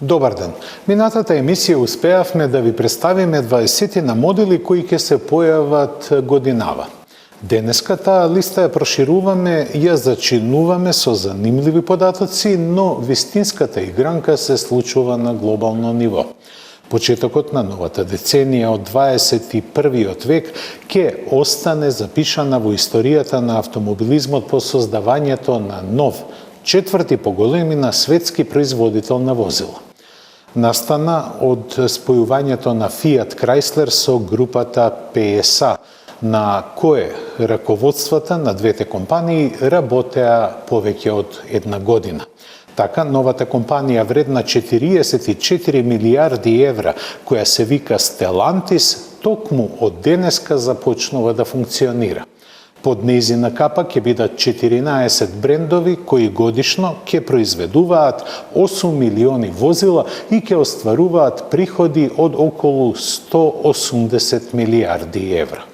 Добар ден. Минатата емисија успеавме да ви представиме 20 на модели кои ќе се појават годинава. Денеска таа листа ја прошируваме, ја зачинуваме со занимливи податоци, но вистинската игранка се случува на глобално ниво. Почетокот на новата деценија од 21. век ќе остане запишана во историјата на автомобилизмот по создавањето на нов, четврти по големина светски производител на возила. Настана од спојувањето на Fiat Chrysler со групата PSA, на кое раководствата на двете компании работеа повеќе од една година. Така, новата компанија вредна 44 милиарди евра, која се вика Stellantis, токму од денеска започнува да функционира. Под нејзина капа ќе бидат 14 брендови кои годишно ќе произведуваат 8 милиони возила и ќе остваруваат приходи од околу 180 милиарди евра.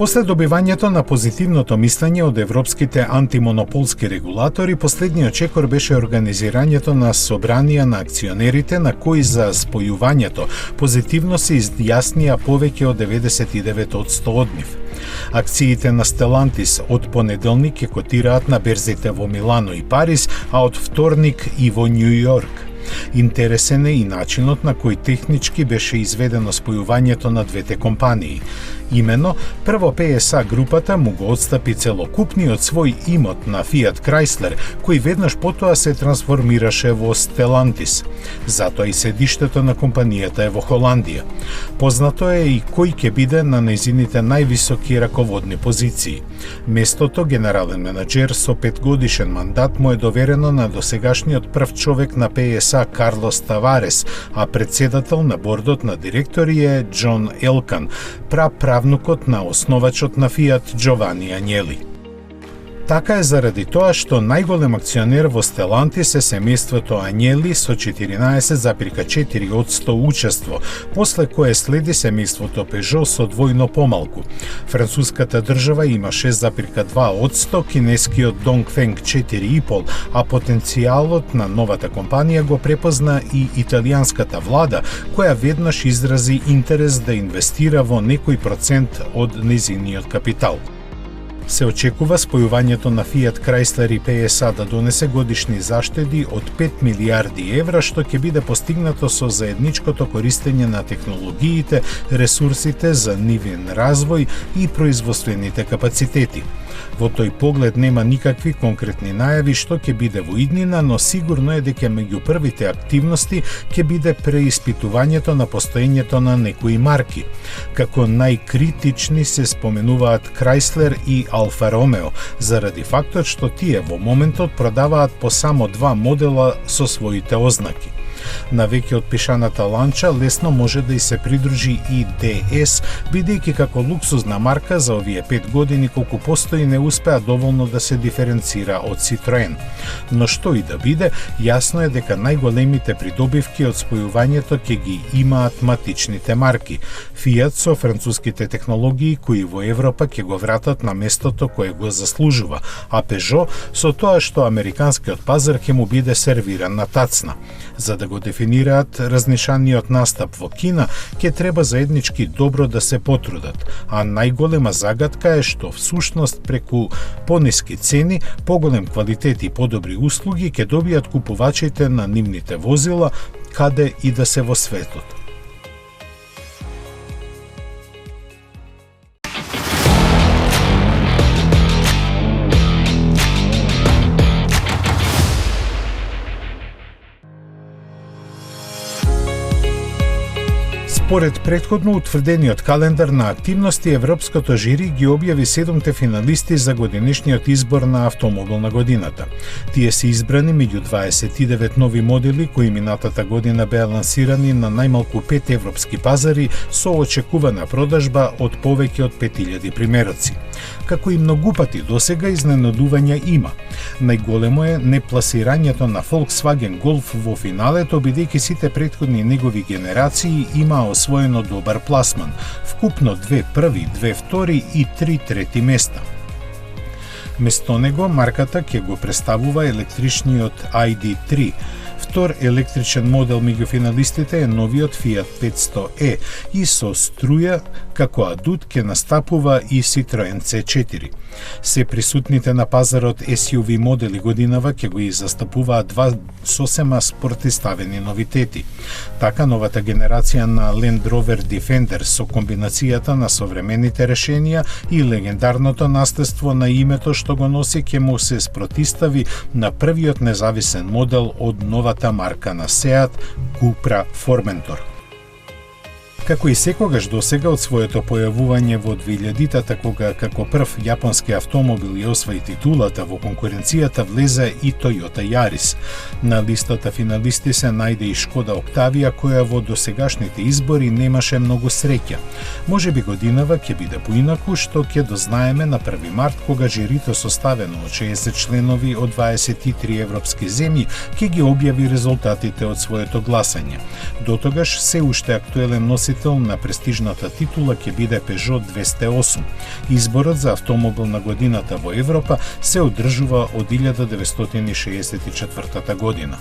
После добивањето на позитивното мислење од европските антимонополски регулатори, последниот чекор беше организирањето на собранија на акционерите на кои за спојувањето позитивно се изјаснија повеќе од 99% од нив. Акциите на Stellantis од понеделник ќе котираат на берзите во Милано и Париз, а од вторник и во Њу Јорк. Интересен е и начинот на кој технички беше изведено спојувањето на двете компании. Имено, прво PSA групата му го отстапи целокупниот свој имот на Fiat Chrysler, кој веднаш потоа се трансформираше во Stellantis. Затоа и седиштето на компанијата е во Холандија. Познато е и кој ќе биде на нејзините највисоки раководни позиции. Местото генерален менаџер со 5-годишен мандат му е доверено на досегашниот прв човек на PSA Карлос Таварес, а председател на бордот на директори е Џон Елкан, правнукот на основачот на Fiat Джовани Ањели. Така е заради тоа што најголем акционер во Stellantis е семејството Ањели со 14,4% учество, после кое следи семејството Peugeot со двојно помалку. Француската држава има 6,2%, кинескиот Dongfeng 4,5%, а потенцијалот на новата компанија го препозна и италијанската влада, која веднаш изрази интерес да инвестира во некој процент од нејзиниот капитал. Се очекува спојувањето на Fiat Chrysler и PSA да донесе годишни заштеди од 5 милиарди евра, што ќе биде постигнато со заедничкото користење на технологиите, ресурсите за нивен развој и производствените капацитети. Во тој поглед нема никакви конкретни најави што ќе биде во иднина, но сигурно е дека меѓу првите активности ќе биде преиспитувањето на постоењето на некои марки. Како најкритични се споменуваат Chrysler и Алфа Ромео, заради фактот што тие во моментот продаваат по само 2 модела со своите ознаки. На веќе отпишаната ланча лесно може да и се придружи и DS, бидејќи како луксузна марка за овие 5 години колку постои не успеа доволно да се диференцира од Citroen. Но што и да биде, јасно е дека најголемите придобивки од спојувањето ќе ги имаат матичните марки. Fiat со француските технологии кои во Европа ќе го вратат на местото кое го заслужува, а Peugeot со тоа што американскиот пазар ќе му биде сервиран на тацна. За да го дефинираат разнишаниот настап во Кина, ќе треба заеднички добро да се потрудат, а најголема загадка е што всушност преку пониски цени, поголем квалитет и подобри услуги ќе добијат купувачите на нивните возила каде и да се во светот. Според претходно утврдениот календар на активности, Европското жири ги објави 7 финалисти за годинешниот избор на автомобил на годината. Тие се избрани меѓу 29 нови модели кои минатата година беа лансирани на најмалку 5 европски пазари со очекувана продажба од повеќе од 5000 примероци. Како и многу пати досега, изненадувања има. Најголемо е непласирањето на Volkswagen Golf во финалето, бидејќи сите претходни негови генерации имаа освоено добар пласман, вкупно 2 први, 2 втори и 3 трети места. Место него, марката ќе го представува електричниот ID.3. Втор електричен модел меѓу финалистите е новиот Fiat 500e и со струја како адут ќе настапува и Citroen C4. Се присутните на пазарот SUV модели годинава ќе го и застапуваат два сосема спортиставени новитети. Така новата генерација на Land Rover Defender со комбинацијата на современите решенија и легендарното наследство на името што го носи ќе му се спротистави на првиот независен модел од новата марка на Seat, Cupra Formentor. Како и секогаш досега од своето појавување во 2000-тата, кога како прв јапонски автомобил ја освои титулата, во конкуренцијата влезе и Toyota Yaris. На листата финалисти се најде и Шкода Октавија, која во досегашните избори немаше многу среќа. Можеби годинава ќе биде поинаку, што ќе дознаеме на 1 март, кога жирито составено од 60 членови од 23 европски земји ќе ги објави резултатите од своето гласање. Дотогаш се уште актуелен носител на престижната титула ќе биде Peugeot 208. Изборот за автомобил на годината во Европа се одржува од 1964 година.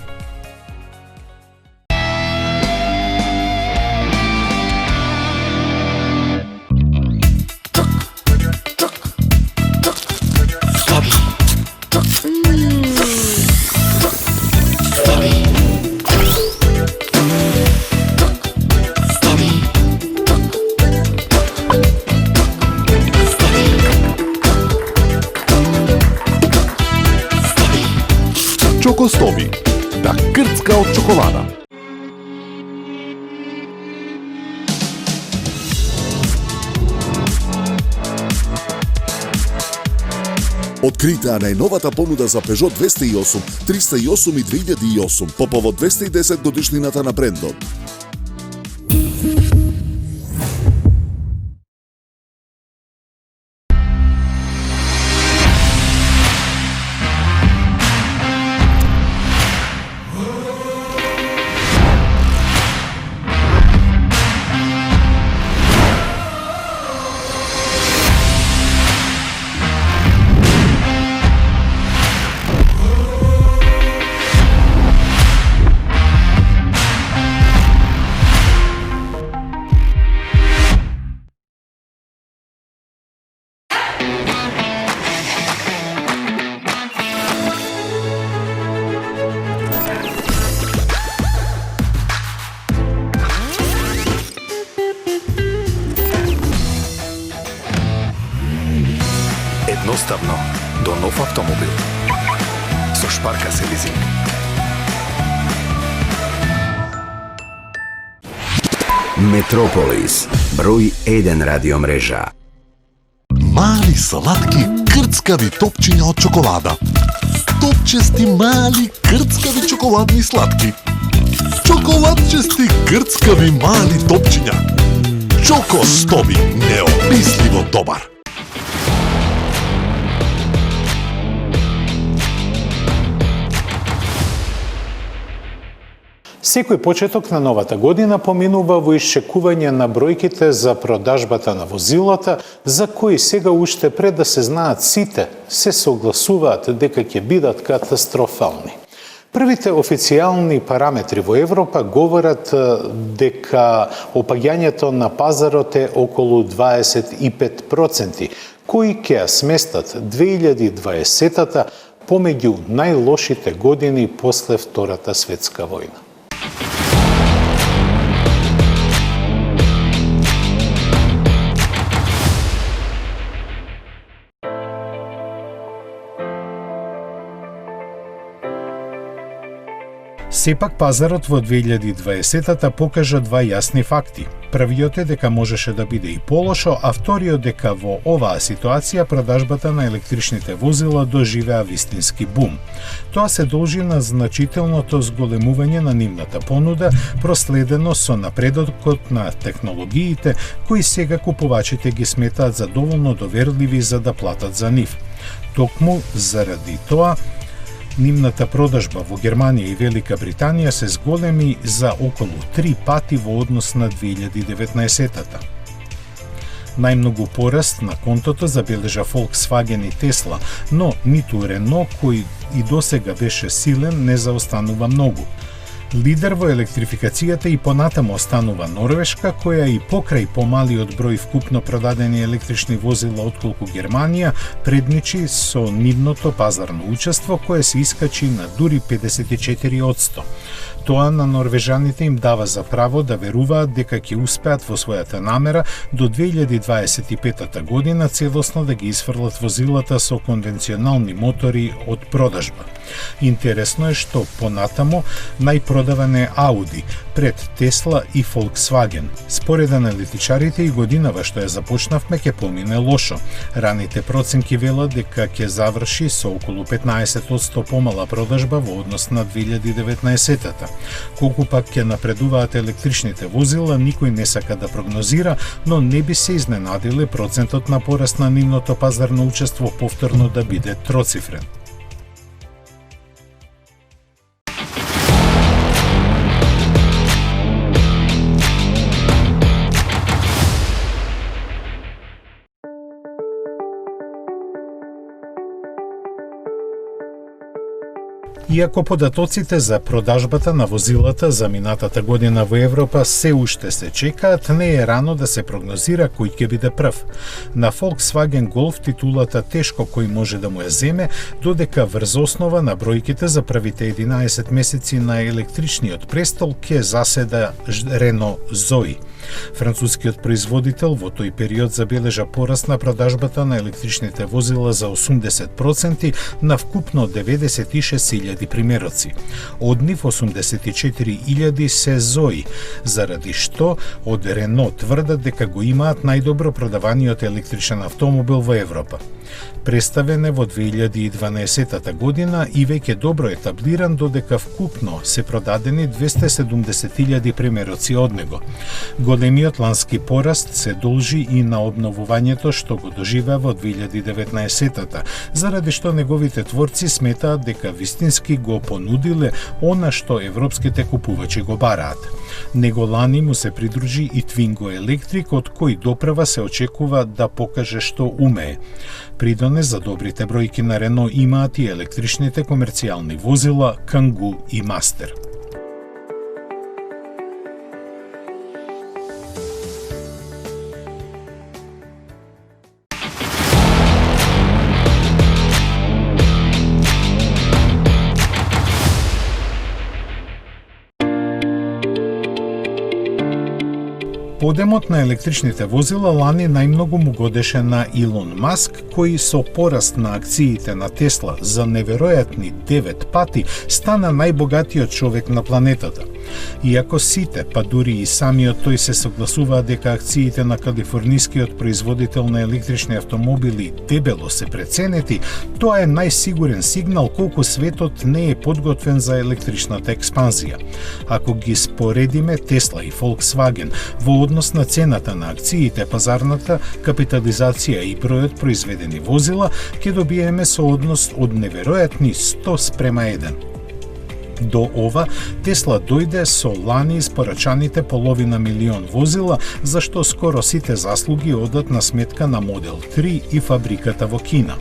Чокостоби, да крцка од чоколада. Открите најновата понуда за Peugeot 208, 308 и 2008 по повод 210 годишнината на брендот. Едноставно до нов автомобил со Шпарка се лизинг. Метрополис, број 1 радиомрежа. Мали салатки крцкави топчиња од чоколада. Топчести мали крцкави чоколадни сладки. Чоколадчести крцкави мали топчиња. Чокостоби, неописливо добар. Секој почеток на новата година поминува во исчекување на бројките за продажбата на возилата, за кои сега уште пред да се знаат сите, се согласуваат дека ќе бидат катастрофални. Првите официјални параметри во Европа говорат дека опаѓањето на пазарот е околу 25%, кои ќе сместат 2020-та помеѓу најлошите години после Втората светска војна. Сепак пазарот во 2020-та покажа два јасни факти. Првиот е дека можеше да биде и полошо, а вториот дека во оваа ситуација продажбата на електричните возила доживеа вистински бум. Тоа се должи на значителното зголемување на нивната понуда, проследено со напредокот на технологиите, кои сега купувачите ги сметаат за доволно доверливи за да платат за нив. Токму заради тоа, нивната продажба во Германија и Велика Британија се зголеми за околу 3 пати во однос на 2019-та. Најмногу пораст на контото забележа Volkswagen и Tesla, но ниту Renault, кој и досега беше силен, не заостанува многу. Лидер во електрификацијата и понатаму останува Норвешка, која и покрај помалиот број вкупно продадени електрични возила отколку Германија, предничи со нивното пазарно учество, кое се искачи на дури 54%. Тоа на норвежаните им дава за право да веруваат дека ќе успеат во својата намера до 2025 година целосно да ги изфрлат возилата со конвенционални мотори од продажба. Интересно е што понатамо најпродаван е Ауди, пред Тесла и Volkswagen. Според аналитичарите и годинава што ја започнавме ќе помине лошо. Раните проценки велат дека ќе заврши со околу 15% помала продажба во однос на 2019-та. Колку пак ќе напредуваат електричните возила, никој не сака да прогнозира, но не би се изненадиле процентот на пораст на нивното пазарно учество повторно да биде троцифрен. Иако податоците за продажбата на возилата за минатата година во Европа се уште се чекаат, не е рано да се прогнозира кој ќе биде прв. На Volkswagen Golf титулата тешко кој може да му ја земе, додека врз основа на бројките за првите 11 месеци на електричниот престол ќе заседа Renault Zoe. Францускиот производител во тој период забележа пораст на продажбата на електричните возила за 80% на вкупно 96.000 примероци. Од нив 84.000 се Zoe, заради што од Renault тврдат дека го имаат најдобро продаваниот електричен автомобил во Европа. Представен е во 2012 година и веќе добро етаблиран, додека вкупно се продадени 270.000 примероци од него. Големиот лански пораст се должи и на обновувањето што го доживеа во 2019-та, заради што неговите творци сметаат дека вистински го понудиле она што европските купувачи го бараат. Него лани му се придружи и Twingo Electric, од кој допрва се очекува да покаже што умее. Придонес за добрите бројки на Renault имаат и електричните комерцијални возила Kangoo и Master. Подемот на електричните возила лани најмногу му годеше на Илон Маск, кој со пораст на акциите на Тесла за неверојатни 9 пати стана најбогатиот човек на планетата. Иако сите, па дури и самиот тој се согласуваат дека акциите на калифорнискиот производител на електрични автомобили дебело се преценети, тоа е најсигурен сигнал колку светот не е подготвен за електричната експанзија. Ако ги споредиме Тесла и Volkswagen во однос на цената на акциите, пазарната капитализација и бројот произведени возила, ќе добиеме сооднос од неверојатни 100:1. До ова, Тесла дојде со лани испорачаните половина милион возила, зашто скоро сите заслуги одат на сметка на Модел 3 и фабриката во Кина.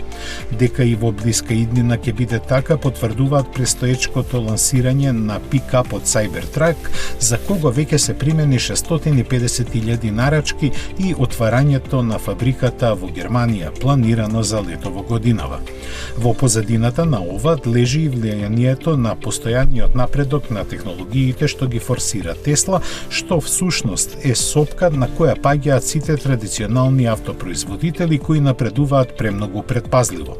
Дека и во блиска иднина ќе биде така, потврдуваат престоечкото лансирање на пикапот Cybertruck, за кого веќе се примени 650.000 нарачки и отварањето на фабриката во Германија, планирано за лето во годинава. Во позадината на ова лежи и влијанието на постојаниот напредок на технологиите што ги форсира Тесла, што всушност е сопка на која паѓаат сите традиционални автопроизводители кои напредуваат премногу предпазливо.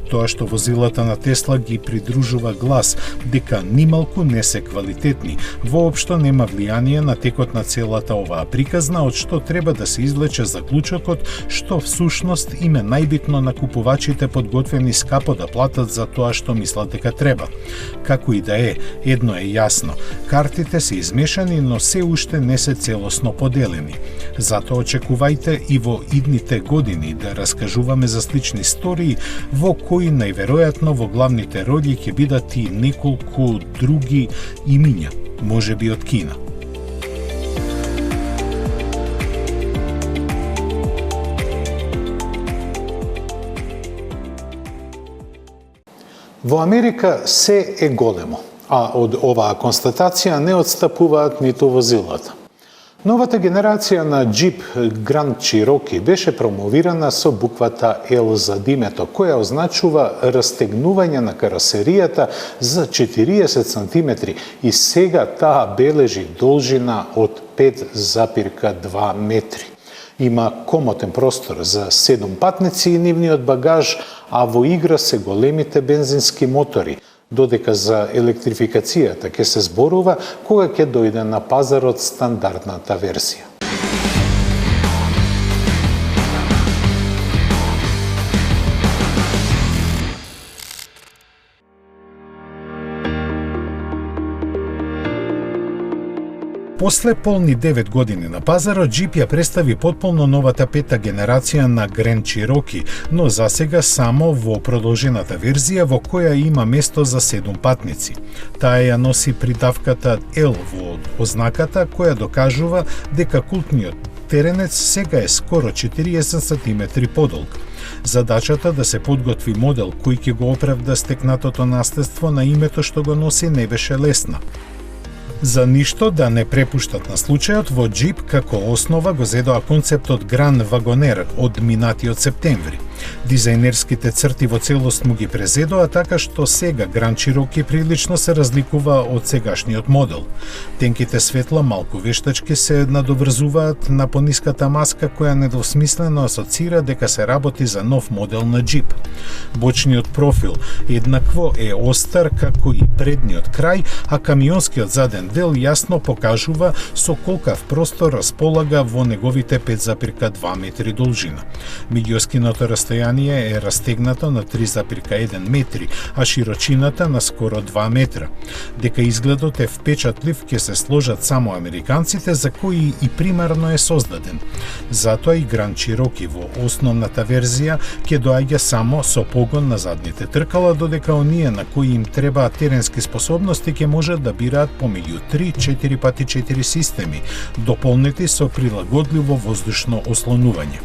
Тоа што возилата на Тесла ги придружува глас дека нималку не се квалитетни, воопшто нема влијание на текот на целата оваа приказна, од што треба да се извлече заклучокот што всушност им е најбитно на купувачите подготвени скапо да платат за тоа што мислат дека треба. Како и да е, едно е јасно, картите се измешани, но се уште не се целосно поделени. Затоа очекувајте и во идните години да раскажуваме за слични истории во кои најверојатно во главните роли ќе бидат и неколку други имиња, можеби од Кина. Во Америка се е големо, а од оваа констатација не отстапуваат ниту возилата. Новата генерација на Jeep Grand Cherokee беше промовирана со буквата L за димето, која означува растегнување на каросеријата за 40 см и сега таа бележи должина од 5,2 метри. Има комотен простор за 7 патници и нивниот багаж, а во игра се големите бензински мотори, додека за електрификацијата ќе се зборува кога ќе дојде на пазарот стандардната верзија. После полни 9 години на пазарот, Jeep ја представи потполно новата пета генерација на Grand Cherokee, но засега само во продолжената верзија во која има место за 7 патници. Таа ја носи придавката L во ознаката која докажува дека култниот теренец сега е скоро 40 см подолг. Задачата да се подготви модел кој ќе го оправда стекнатото наследство на името што го носи не беше лесна. За ништо да не препуштат на случајот, во Jeep како основа го зедоа концептот Grand Wagoner од минатиот септември. Дизајнерските црти во целост му ги презедоа, така што сега Grand Cherokee прилично се разликува од сегашниот модел. Тенките светла малку вештачки се надоврзуваат на пониската маска која недвосмислено асоцира дека се работи за нов модел на Jeep. Бочниот профил еднакво е остар како и предниот крај, а камионскиот заден дел јасно покажува со колкав простор располага во неговите 5,2 метри должина. Меѓуоскиното расстојание е растегнато на 3,1 метри, а широчината на скоро 2 метра. Дека изгледот е впечатлив ќе се сложат само американците за кои и примарно е создаден. Затоа и Grand Cherokee во основната верзија ќе доаѓа само со погон на задните тркала, додека оние на кои им требаат теренски способности ќе можат да бираат помеѓу 3-4 пати 4 системи, дополнети со прилагодливо воздушно ослонување.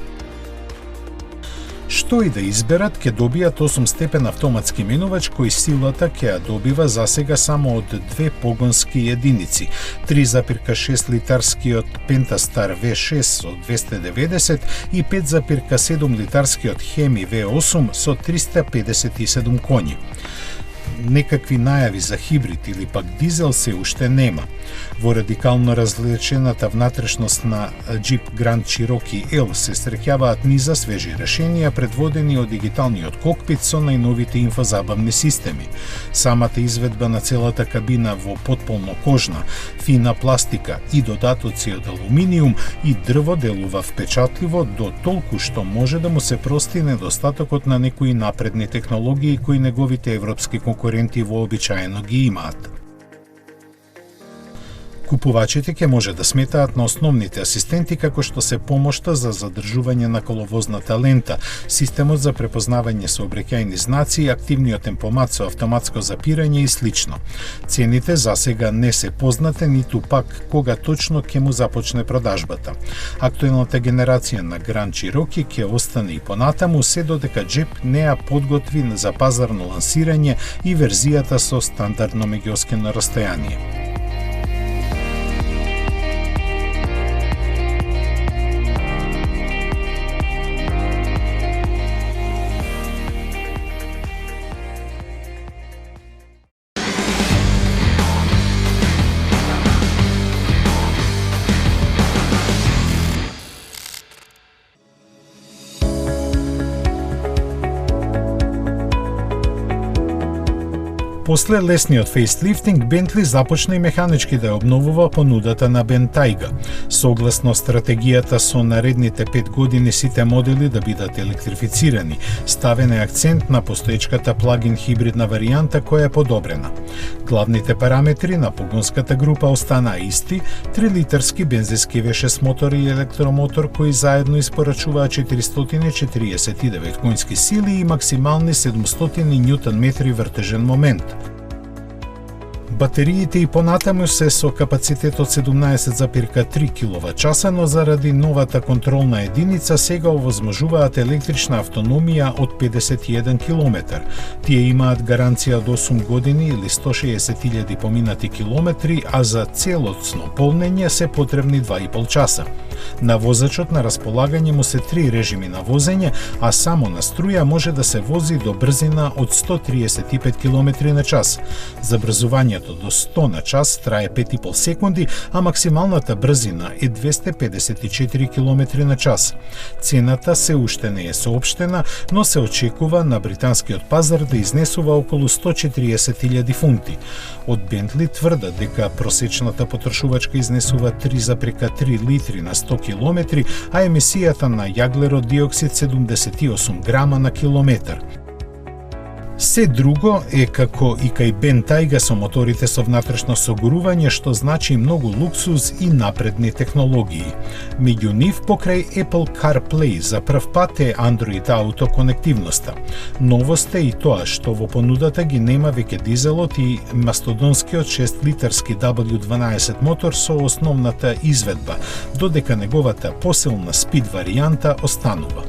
Што и да изберат, ќе добијат 8-степен автоматски менувач кој силата ќе ја добива засега само од 2 погонски единици, 3,6 литарскиот Pentastar V6 со 290 и 5,7 литарскиот Hemi V8 со 357 коњи. Некакви најави за хибрид или пак дизел се уште нема. Во радикално различената внатрешност на Jeep Grand Cherokee L се среќаваат низа свежи решенија предводени од дигиталниот кокпит со најновите инфозабавни системи. Самата изведба на целата кабина во потполно кожна, фина пластика и додатоци од алуминиум и дрво делува впечатливо до толку што може да му се прости недостатокот на некои напредни технологии кои неговите европски конкуренти вообичаено ги имаат. Купувачите ќе може да сметаат на основните асистенти како што се помошта за задржување на коловозната лента, системот за препознавање сообраќајни знаци, активниот темпомат со автоматско запирање и слично. Цените засега не се познате, ниту пак кога точно ќе му започне продажбата. Актуелната генерација на Grand Cherokee ќе остане и понатаму се додека Jeep не ја подготви за пазарно лансирање и верзијата со стандардно меѓуоскено расстојание. После лесниот фейслифтинг, Бентли започна и механички да ја обновува понудата на Бентайга. Согласно стратегијата со наредните 5 години сите модели да бидат електрифицирани, ставен е акцент на постоечката плагин хибридна варијанта која е подобрена. Главните параметри на погонската група останаа исти: 3-литарски бензински V6 мотор и електромотор кои заедно испорачуваат 449 конски сили и максимални 700 Нм вртежен момент. Батериите и понатаму се со капацитет од 17,3 кWh, но заради новата контролна единица сега овозможуваат електрична автономија од 51 км. Тие имаат гаранција од 8 години или 160.000 поминати километри, а за целосно полнење се потребни 2,5 часа. На возачот на располагање му се 3 режими на возење, а само на струја може да се вози до брзина од 135 км на час. Забрзувањето до 100 на час трае 5,5 секунди, а максималната брзина е 254 км на час. Цената се уште не е соопштена, но се очекува на британскиот пазар да изнесува околу 140.000 фунти. Од Бентли тврдат дека просечната потрошувачка изнесува 3,3 литри на 100 км, а емисијата на јаглерод диоксид 78 грама на километар. Се друго е како и кај Бентайга со моторите со внатрешно согорување, што значи многу луксуз и напредни технологии. Меѓу нив, покрај Apple CarPlay, за прв пат е Android Auto конективноста. Новост е и тоа што во понудата ги нема веќе дизелот и мастодонскиот 6-литарски W12 мотор со основната изведба, додека неговата посилна спид варијанта останува.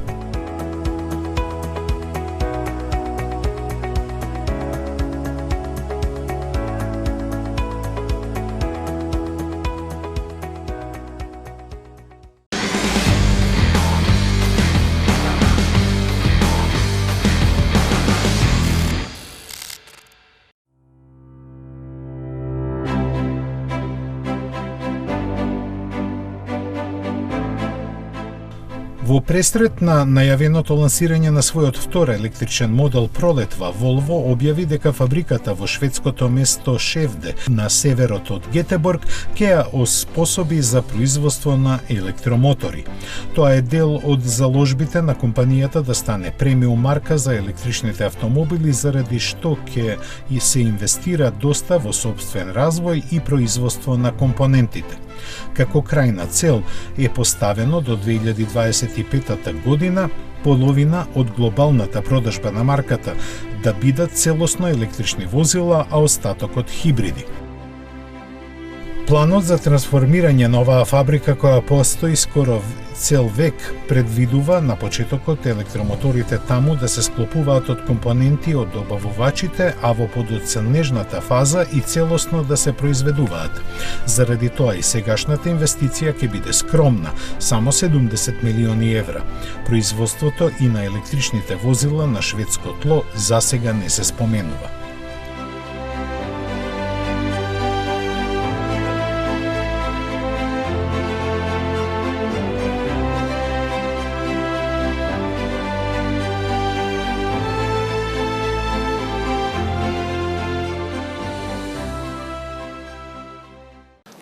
Во пресрет на најавеното лансирање на својот втор електричен модел пролетва, Volvo објави дека фабриката во шведското место Шевде на северот од Гетеборг ќе ја оспособи за производство на електромотори. Тоа е дел од заложбите на компанијата да стане премиум марка за електричните автомобили, заради што ќе и се инвестира доста во сопствен развој и производство на компонентите. Како крајна цел е поставено до 2025 година половина од глобалната продажба на марката да бидат целосно електрични возила, а остатокот хибриди. Планот за трансформирање на оваа фабрика, која постои скоро цел век, предвидува на почетокот електромоторите таму да се склопуваат од компоненти од добавувачите, а во подоцнежната фаза и целосно да се произведуваат. Заради тоа и сегашната инвестиција ќе биде скромна, само 70 милиони евра. Производството и на електричните возила на шведско тло засега не се споменува.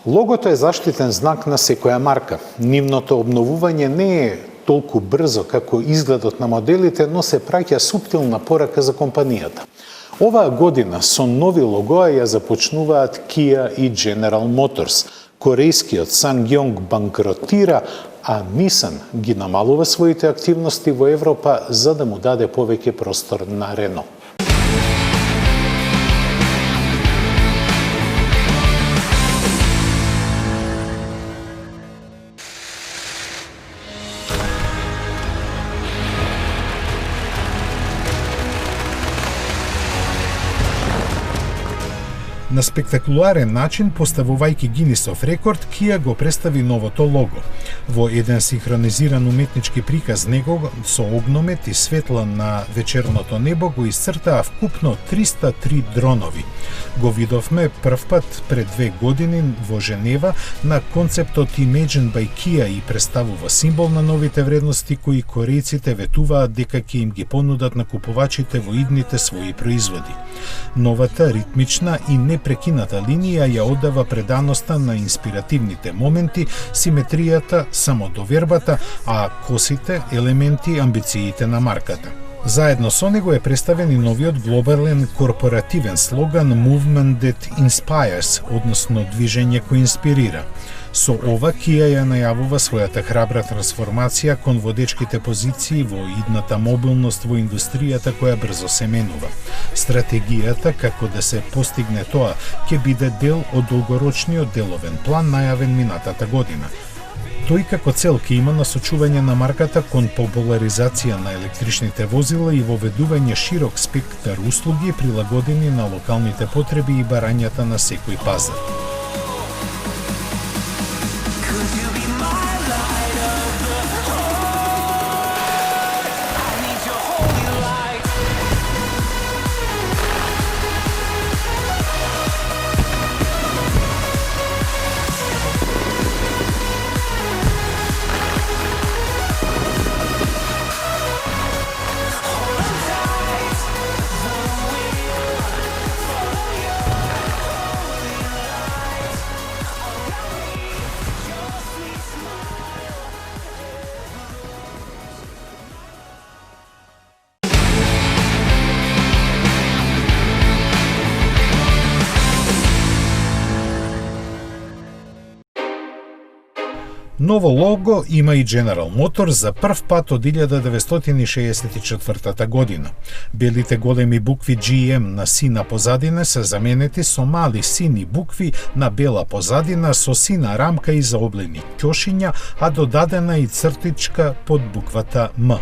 Логото е заштитен знак на секоја марка. Нивното обновување не е толку брзо како изгледот на моделите, но се праќа суптилна порака за компанијата. Оваа година со нови логоа ја започнуваат Kia и General Motors. Корејскиот SsangYong банкротира, а Nissan ги намалува своите активности во Европа за да му даде повеќе простор на Renault. На спектакуларен начин, поставувајќи Гинисов рекорд, Кија го представи новото лого. Во еден синхронизиран уметнички приказ него со огномет и светла на вечерното небо го исцртаа вкупно 303 дронови. Го видовме првпат пред 2 години во Женева на концептот Imagine by Kia и представува символ на новите вредности кои корејците ветуваат дека ќе им ги понудат на купувачите во идните своји производи. Новата ритмична и непрекината линија ја оддава преданоста на инспиративните моменти, симетријата, самодовербата, а косите, елементи, амбициите на марката. Заедно со него е представен и новиот глобален корпоративен слоган Movement that Inspires, односно движење кој инспирира. Со ова Kia ја најавува својата храбра трансформација кон водечките позиции во идната мобилност во индустријата која брзо се менува. Стратегијата како да се постигне тоа ќе биде дел од долгорочниот деловен план најавен минатата година. Тој како цел ќе има насочување на марката кон популаризација на електричните возила и воведување широк спектар услуги прилагодени на локалните потреби и барањата на секој пазар. Ново лого има и General Motors за прв пат од 1964 година. Белите големи букви GM на сина позадина се заменети со мали сини букви на бела позадина со сина рамка и заоблени ќошиња, а додадена и цртичка под буквата М.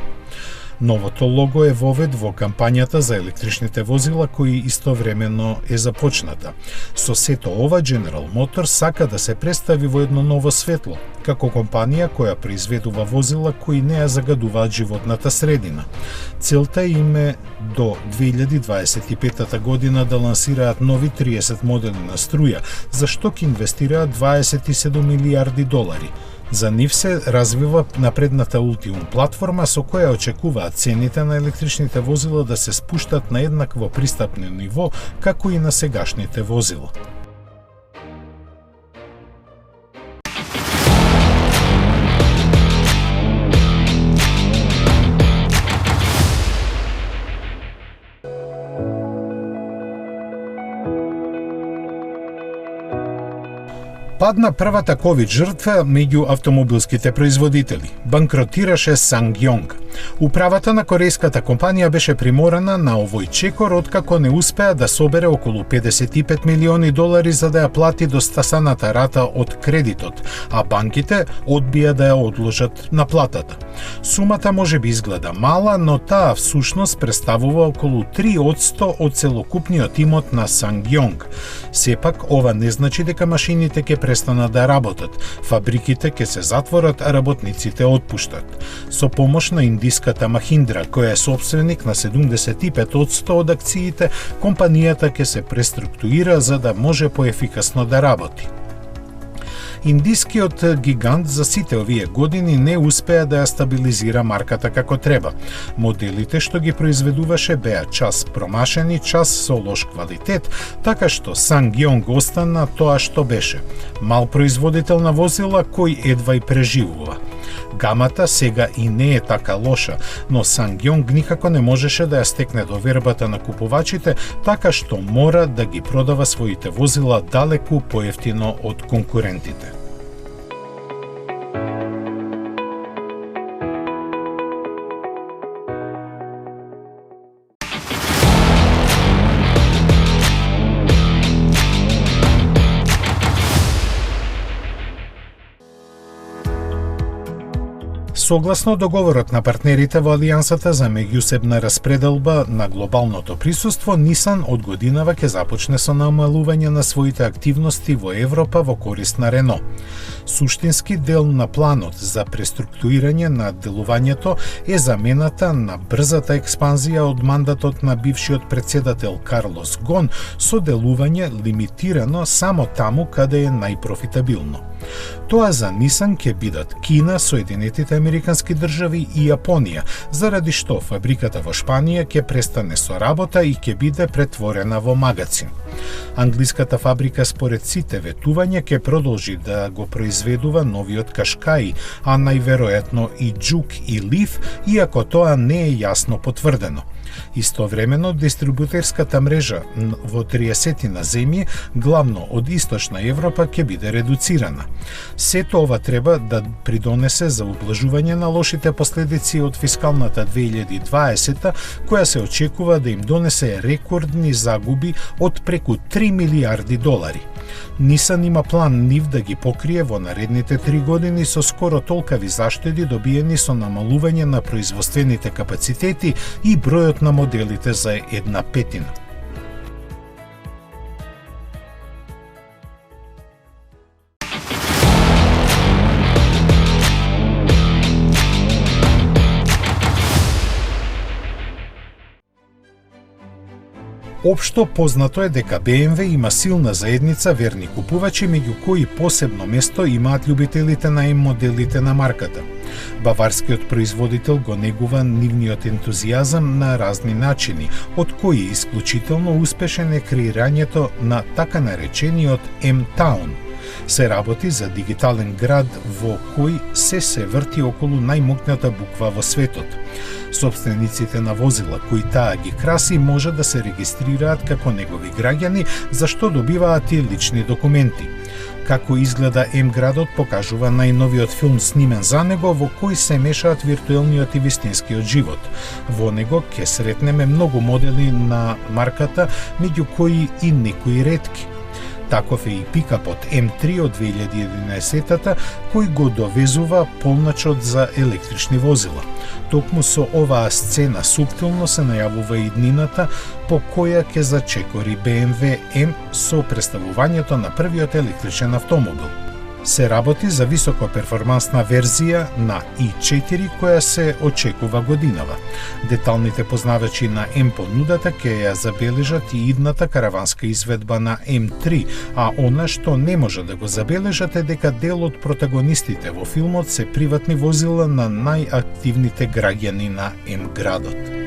Новото лого е вовед во кампањата за електричните возила кои истовремено е започната. Со сето ова General Motors сака да се представи во едно ново светло, како компанија која произведува возила кои не ја загадуваат животната средина. Целта им е до 2025 година да лансираат нови 30 модели на струја, за што ќе инвестираат 27 милиарди долари. За нив се развива напредната Ultium платформа со која очекуваат цените на електричните возила да се спуштат на еднакво пристапно ниво како и на сегашните возила. Падна првата ковид жртва меѓу автомобилските производители. Банкротираше SsangYong. Управата на корејската компанија беше приморана на овој чекор откако не успеа да собере околу 55 милиони долари за да ја плати достасаната рата од кредитот, а банките одбија да ја одложат наплатата. Сумата може би изгледа мала, но таа всушност представува околу 3% од целокупниот имот на SsangYong. Сепак, ова не значи дека машините ќе престанат да работат, фабриките ќе се затворат, а работниците отпуштат. Со помош на индиската Mahindra, која е собственик на 75% од акциите, компанијата ќе се преструктурира за да може поефикасно да работи. Индискиот гигант за сите овие години не успеа да ја стабилизира марката како треба. Моделите што ги произведуваше беа час промашени, час со лош квалитет, така што SsangYong остана тоа што беше. Мал производител на возила кој едва и преживува. Гамата сега и не е така лоша, но SsangYong никако не можеше да ја стекне довербата на купувачите, така што мора да ги продава своите возила далеку поевтино од конкурентите. Согласно договорот на партнерите во Алијансата за меѓусебна распределба на глобалното присуство, Нисан од годинава ќе започне со намалување на своите активности во Европа во корист на Рено. Суштински дел на планот за преструктурирање на делувањето е замената на брзата експанзија од мандатот на бившиот председател Карлос Гон со делување лимитирано само таму каде е најпрофитабилно. Тоа за Нисан ќе бидат Кина, Соединетите Американски држави и Јапонија, заради што фабриката во Шпанија ќе престане со работа и ќе биде претворена во магацин. Англиската фабрика според сите ветувања ќе продолжи да го произведува новиот Кашкаи, а најверојатно и Джук и Лиф, иако тоа не е јасно потврдено. Истовремено, дистрибутерската мрежа во 30 земји, главно од Источна Европа, ќе биде редуцирана. Сето ова треба да придонесе за ублажување на лошите последици од фискалната 2020, која се очекува да им донесе рекордни загуби од преку 3 милиарди долари. Нисан има план нив да ги покрие во наредните 3 години со скоро толкави заштеди добиени со намалување на производствените капацитети и бројот на моделите за 1/5. Општо познато е дека BMW има силна заедница верни купувачи, меѓу кои посебно место имаат љубителите на М моделите на марката. Баварскиот производител го негува нивниот ентузијазам на разни начини, од кои исклучително успешен е креирањето на така наречениот M-Town. Се работи за дигитален град во кој се врти околу најмокната буква во светот. Собствениците на возила кои таа ги краси може да се регистрираат како негови граѓани, за што добиваат и лични документи. Како изгледа М-градот покажува најновиот филм снимен за него, во кој се мешаат виртуелниот и вистинскиот живот. Во него ќе сретнеме многу модели на марката, меѓу кои и некои ретки. Таков е и пикапот М3 од 2011-та, кој го довезува полначот за електрични возила. Токму со оваа сцена суптилно се најавува иднината по која ќе зачекори BMW M со представувањето на првиот електричен автомобил. Се работи за високоперформансна верзија на i4 која се очекува годинава. Деталните познавачи на М понудата ќе ја забележат и идната караванска изведба на М3, а она што не може да го забележат е дека дел од протагонистите во филмот се приватни возила на најактивните граѓани на М-градот.